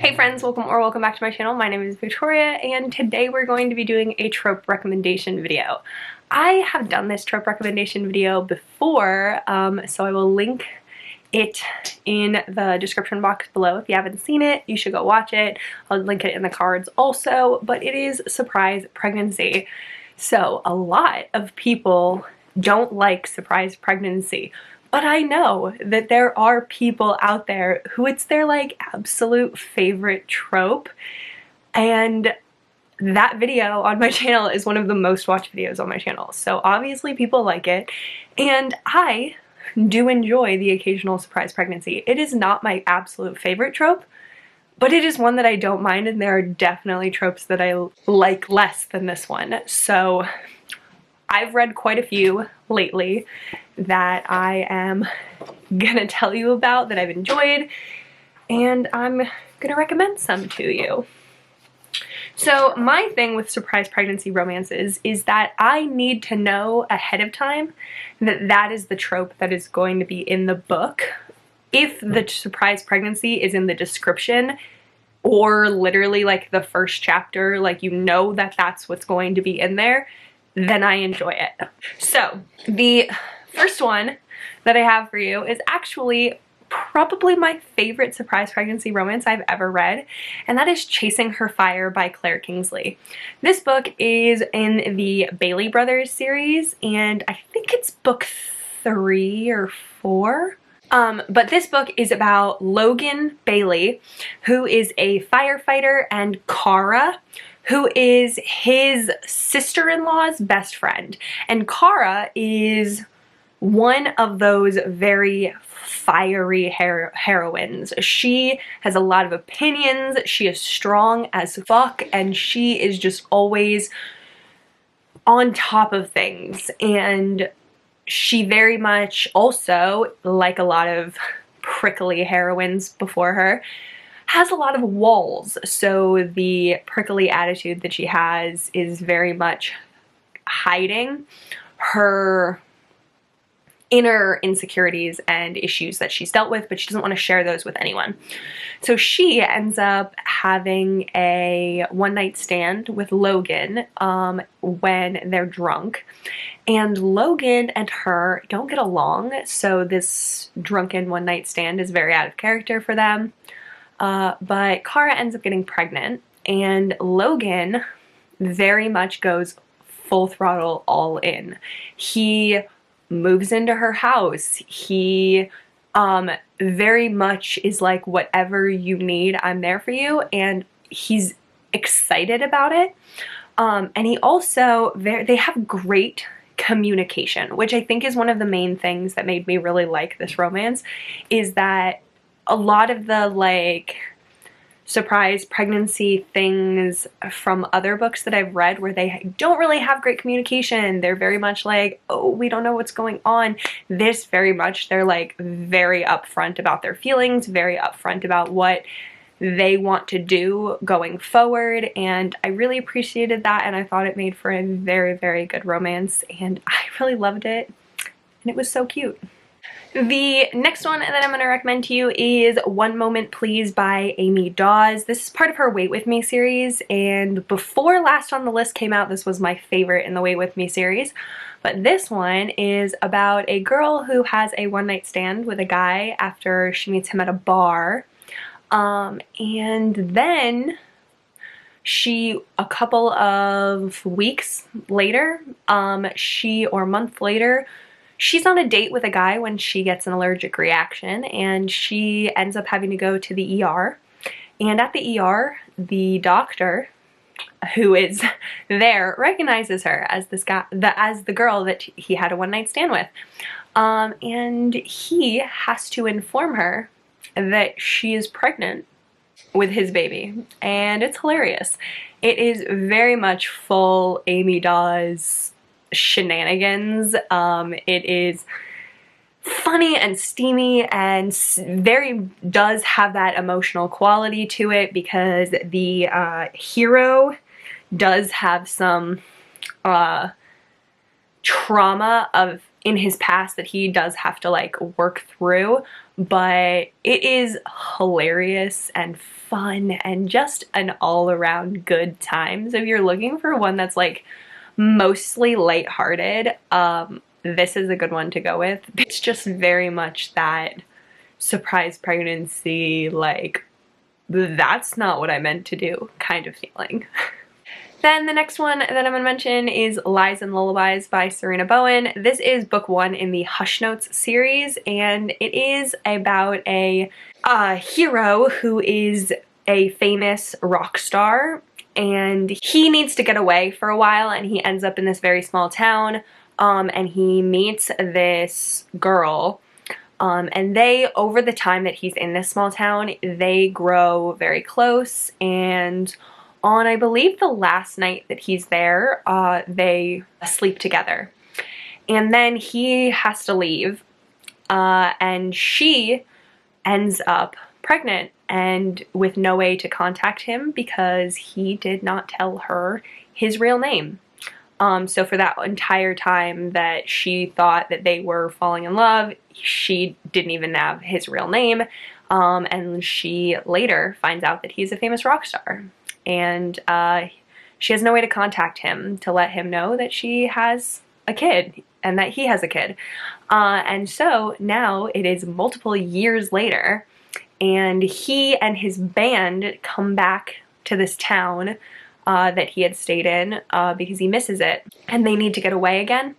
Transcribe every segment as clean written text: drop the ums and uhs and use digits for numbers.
Hey friends, welcome back to my channel. My name is Victoria, and today we're going to be doing a trope recommendation video. I have done this trope recommendation video before, so I will link it in the description box below. If you haven't seen it, you should go watch it. I'll link it in the cards also, but it is surprise pregnancy. So a lot of people don't like surprise pregnancy. But I know that there are people out there who it's their like absolute favorite trope, and that video on my channel is one of the most watched videos on my channel. So obviously people like it, and I do enjoy the occasional surprise pregnancy. It is not my absolute favorite trope, but it is one that I don't mind, and there are definitely tropes that I like less than this one. So I've read quite a few lately that I am gonna tell you about that I've enjoyed, and I'm gonna recommend some to you. So my thing with surprise pregnancy romances is that I need to know ahead of time that that is the trope that is going to be in the book. If the surprise pregnancy is in the description or literally like the first chapter, like you know that that's what's going to be in there, then I enjoy it. So the first one that I have for you is actually probably my favorite surprise pregnancy romance I've ever read, and that is Chasing Her Fire by Claire Kingsley. This book is in the Bailey Brothers series, and I think it's book 3 or 4. But this book is about Logan Bailey, who is a firefighter, and Kara, who is his sister-in-law's best friend. And Kara is one of those very fiery heroines. She has a lot of opinions, she is strong as fuck, and she is just always on top of things. And she very much also, like a lot of prickly heroines before her, has a lot of walls. So the prickly attitude that she has is very much hiding her inner insecurities and issues that she's dealt with, but she doesn't want to share those with anyone. So she ends up having a one-night stand with Logan when they're drunk, and Logan and her don't get along, so this drunken one-night stand is very out of character for them. But Kara ends up getting pregnant, and Logan very much goes full throttle all in. He moves into her house. He very much is like, whatever you need, I'm there for you, and he's excited about it. And he also, they have great communication, which I think is one of the main things that made me really like this romance, is that a lot of the like surprise pregnancy things from other books that I've read where they don't really have great communication, they're very much like, oh, we don't know what's going on. This very much, they're like very upfront about their feelings, very upfront about what they want to do going forward, and I really appreciated that, and I thought it made for a very, very good romance, and I really loved it, and it was so cute. The next one that I'm going to recommend to you is One Moment Please by Amy Dawes. This is part of her Wait With Me series, and before Last on the List came out, this was my favorite in the Wait With Me series. But this one is about a girl who has a one-night stand with a guy after she meets him at a bar. And then a couple of weeks later, or a month later, she's on a date with a guy when she gets an allergic reaction, and she ends up having to go to the ER. And at the ER, the doctor who is there recognizes her as as the girl that he had a one-night stand with. And he has to inform her that she is pregnant with his baby, and it's hilarious. It is very much full Amy Dawes shenanigans. It is funny and steamy, and does have that emotional quality to it, because the hero does have some trauma in his past that he does have to like work through, but it is hilarious and fun and just an all-around good time. So if you're looking for one that's like mostly lighthearted, this is a good one to go with. It's just very much that surprise pregnancy, like, that's not what I meant to do kind of feeling. Then the next one that I'm going to mention is Lies and Lullabies by Serena Bowen. This is book 1 in the Hush Notes series, and it is about a hero who is a famous rock star, and he needs to get away for a while, and he ends up in this very small town, and he meets this girl, and they, over the time that he's in this small town, they grow very close, and on, I believe, the last night that he's there, they sleep together. And then he has to leave, and she ends up pregnant and with no way to contact him because he did not tell her his real name. So for that entire time that she thought that they were falling in love, she didn't even have his real name, and she later finds out that he's a famous rock star. And she has no way to contact him to let him know that she has a kid and that he has a kid. And so now it is multiple years later, and he and his band come back to this town that he had stayed in because he misses it, and they need to get away again.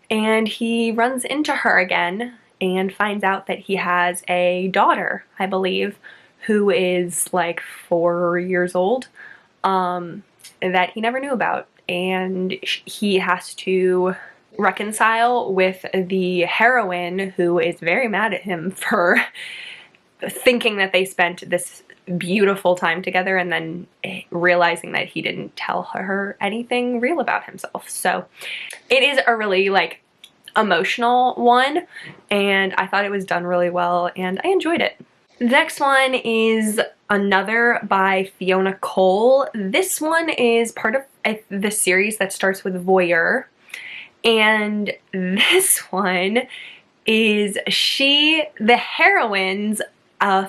And he runs into her again and finds out that he has a daughter, I believe, who is like 4 years old, that he never knew about. And he has to reconcile with the heroine, who is very mad at him for thinking that they spent this beautiful time together and then realizing that he didn't tell her anything real about himself. So it is a really like emotional one, and I thought it was done really well and I enjoyed it. The next one is another by Fiona Cole. This one is part of the series that starts with Voyeur, and this one is the heroine's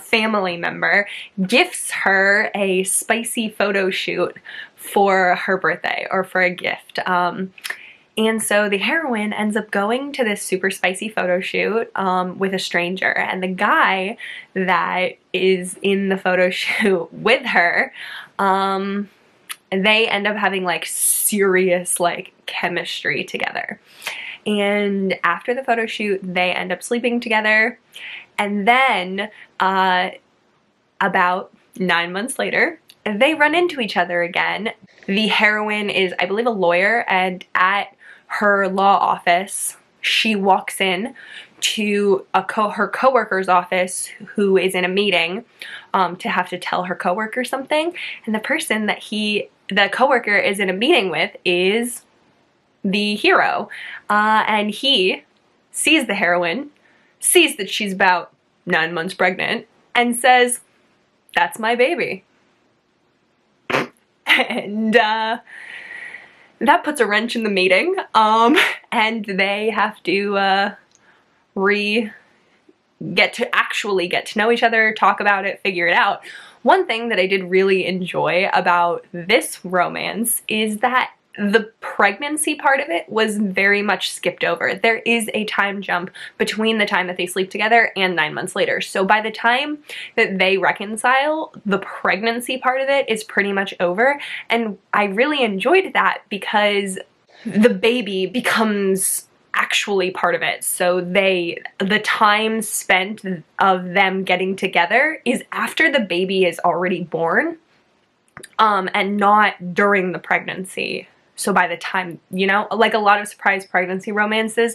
family member gifts her a spicy photo shoot for her birthday or for a gift. And so the heroine ends up going to this super spicy photo shoot with a stranger, and the guy that is in the photo shoot with her, they end up having like serious like chemistry together. And after the photo shoot, they end up sleeping together, and then about 9 months later, they run into each other again. The heroine is, I believe, a lawyer, and at her law office, she walks in to her coworker's office who is in a meeting to have to tell her coworker something, and the person that the coworker is in a meeting with is the hero, and he sees the heroine, sees that she's about 9 months pregnant, and says, "That's my baby." And that puts a wrench in the meeting, and they have to actually get to know each other, talk about it, figure it out. One thing that I did really enjoy about this romance is that the pregnancy part of it was very much skipped over. There is a time jump between the time that they sleep together and 9 months later. So by the time that they reconcile, the pregnancy part of it is pretty much over. And I really enjoyed that because the baby becomes actually part of it. So the time spent of them getting together is after the baby is already born, and not during the pregnancy. So by the time, you know, like a lot of surprise pregnancy romances,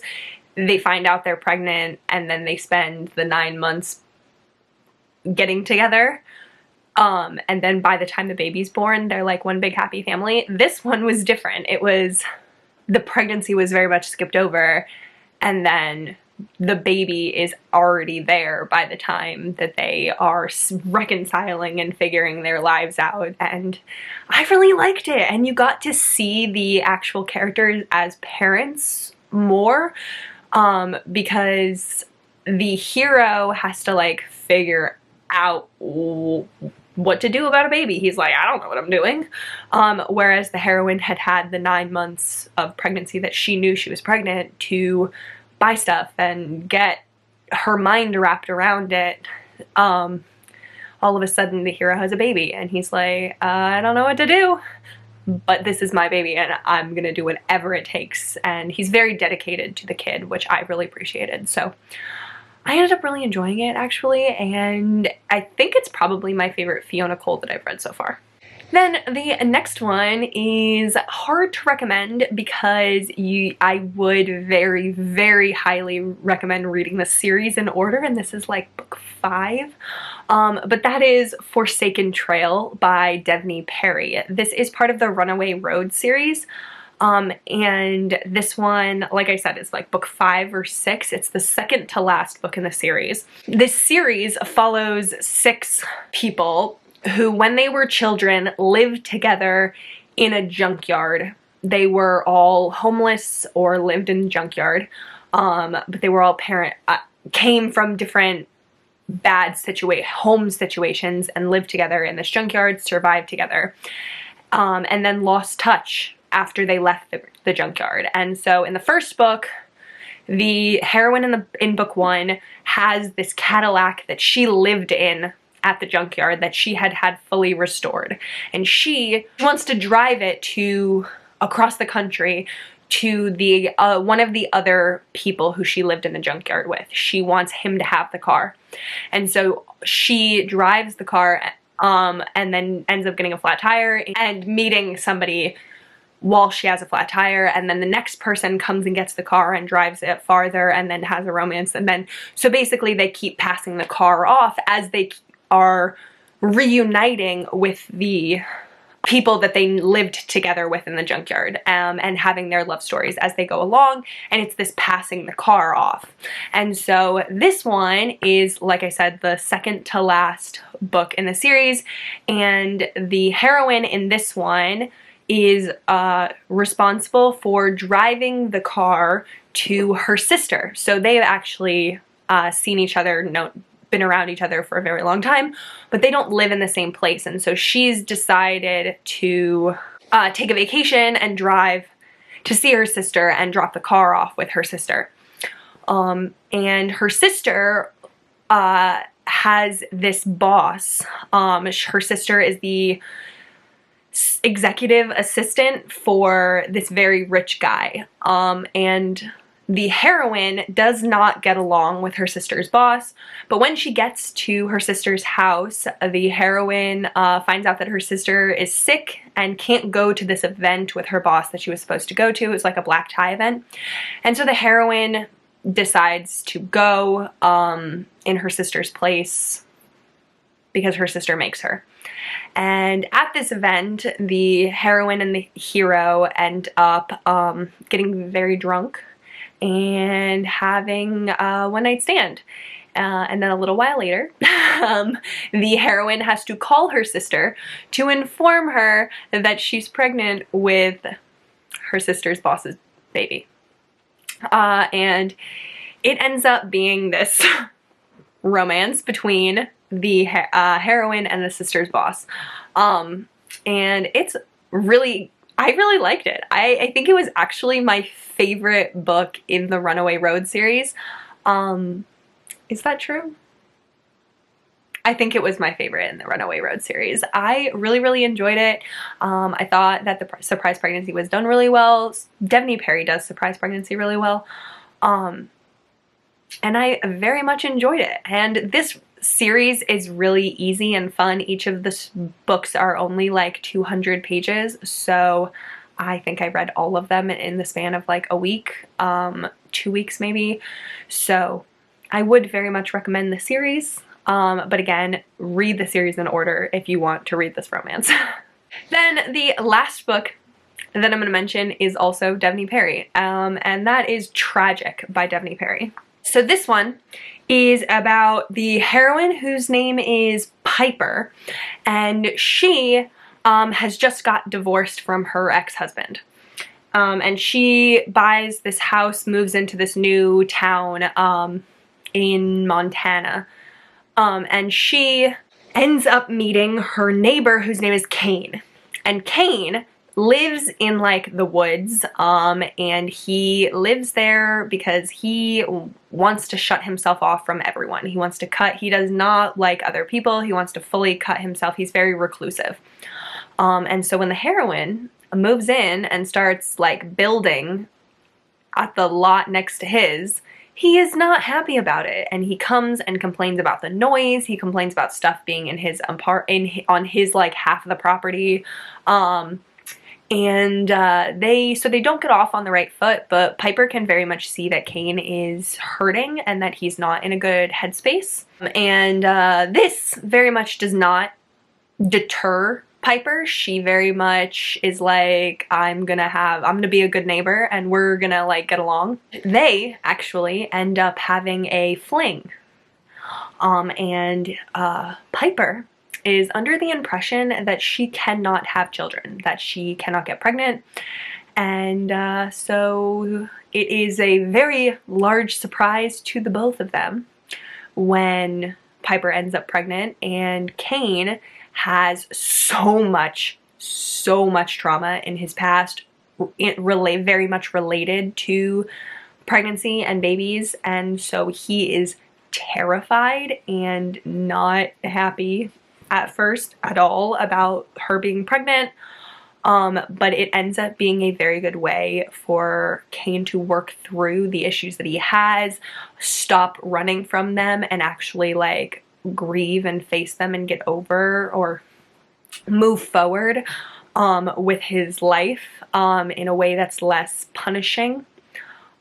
they find out they're pregnant and then they spend the 9 months getting together. And then by the time the baby's born, they're like one big happy family. This one was different. The pregnancy was very much skipped over, and then the baby is already there by the time that they are reconciling and figuring their lives out. And I really liked it, and you got to see the actual characters as parents more, because the hero has to like figure out what to do about a baby. He's like, I don't know what I'm doing. Whereas the heroine had had the 9 months of pregnancy that she knew she was pregnant to buy stuff and get her mind wrapped around it. All of a sudden the hero has a baby and he's like, I don't know what to do, but this is my baby and I'm gonna do whatever it takes. And he's very dedicated to the kid, which I really appreciated. So I ended up really enjoying it, actually, and I think it's probably my favorite Fiona Cole that I've read so far. Then the next one is hard to recommend because I would very, very highly recommend reading the series in order, and this is like book 5. But that is Forsaken Trail by Devney Perry. This is part of the Runaway Road series. And this one, like I said, is like book 5 or 6. It's the second to last book in the series. This series follows 6 people who, when they were children, lived together in a junkyard. They were all homeless or lived in a junkyard, but they were all came from different bad home situations and lived together in this junkyard, survived together, and then lost touch after they left the junkyard. And so in the first book, the heroine in book 1 has this Cadillac that she lived in at the junkyard that she had fully restored. And she wants to drive it across the country to the one of the other people who she lived in the junkyard with. She wants him to have the car. And so she drives the car and then ends up getting a flat tire and meeting somebody while she has a flat tire, and then the next person comes and gets the car and drives it farther and then has a romance. And then so basically they keep passing the car off as they are reuniting with the people that they lived together with in the junkyard, and having their love stories as they go along, and it's this passing the car off. And so this one is, like I said, the second to last book in the series, and the heroine in this one is responsible for driving the car to her sister. So they've actually seen each other, been around each other for a very long time, but they don't live in the same place. And so she's decided to take a vacation and drive to see her sister and drop the car off with her sister. And her sister has this boss. Her sister is the executive assistant for this very rich guy, and the heroine does not get along with her sister's boss. But when she gets to her sister's house, the heroine finds out that her sister is sick and can't go to this event with her boss that she was supposed to go to. It was like a black tie event, and so the heroine decides to go in her sister's place because her sister makes her. And at this event, the heroine and the hero end up getting very drunk and having a one-night stand. And then a little while later, the heroine has to call her sister to inform her that she's pregnant with her sister's boss's baby. And it ends up being this romance between the heroine and the sister's boss. And it's really, I really liked it. I think it was actually my favorite book in the Runaway Road series. Is that true? I think it was my favorite in the Runaway Road series. I really, really enjoyed it. I thought that the surprise pregnancy was done really well. Devney Perry does surprise pregnancy really well. And I very much enjoyed it. And this series is really easy and fun. Each of the books are only like 200 pages, so I think I read all of them in the span of like a week, 2 weeks maybe. So I would very much recommend the series, but again, read the series in order if you want to read this romance. Then the last book that I'm going to mention is also Devney Perry, and that is Tragic by Devney Perry. So this one is about the heroine whose name is Piper, and she has just got divorced from her ex-husband. And she buys this house, moves into this new town in Montana. And she ends up meeting her neighbor whose name is Kane. And Kane lives in like the woods, and he lives there because he wants to shut himself off from everyone. He wants to he does not like other people. He wants to fully cut himself. He's very reclusive. And so when the heroine moves in and starts like building at the lot next to his, he is not happy about it, and he comes and complains about the noise. He complains about stuff being in his on his like half of the property, and they don't get off on the right foot. But Piper can very much see that Kane is hurting and that he's not in a good headspace, and this very much does not deter Piper. She very much is like, I'm gonna be a good neighbor and we're gonna like get along. They actually end up having a fling. And Piper is under the impression that she cannot have children, that she cannot get pregnant. And so it is a very large surprise to the both of them when Piper ends up pregnant, and Kane has so much trauma in his past, very much related to pregnancy and babies, and so he is terrified and not happy at first at all about her being pregnant. But it ends up being a very good way for Kane to work through the issues that he has, stop running from them, and actually like grieve and face them and get over or move forward with his life in a way that's less punishing.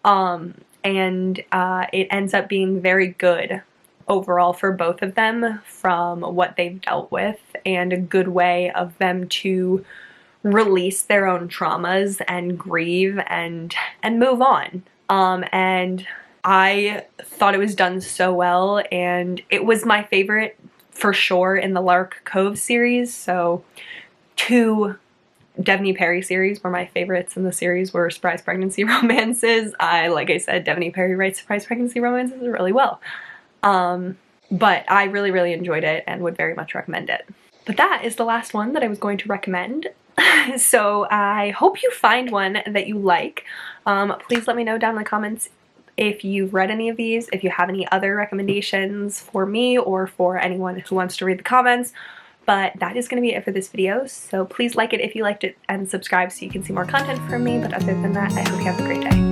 And it ends up being very good overall for both of them from what they've dealt with, and a good way of them to release their own traumas and grieve and move on. And I thought it was done so well, and it was my favorite for sure in the Lark Cove series. So 2 Devney Perry series were my favorites, and the series were surprise pregnancy romances. Like I said, Devney Perry writes surprise pregnancy romances really well. But I really enjoyed it and would very much recommend it. But that is the last one that I was going to recommend. So I hope you find one that you like. Please let me know down in the comments if you've read any of these, if you have any other recommendations for me or for anyone who wants to read the comments. But that is going to be it for this video, so please like it if you liked it and subscribe so you can see more content from me. But other than that, I hope you have a great day.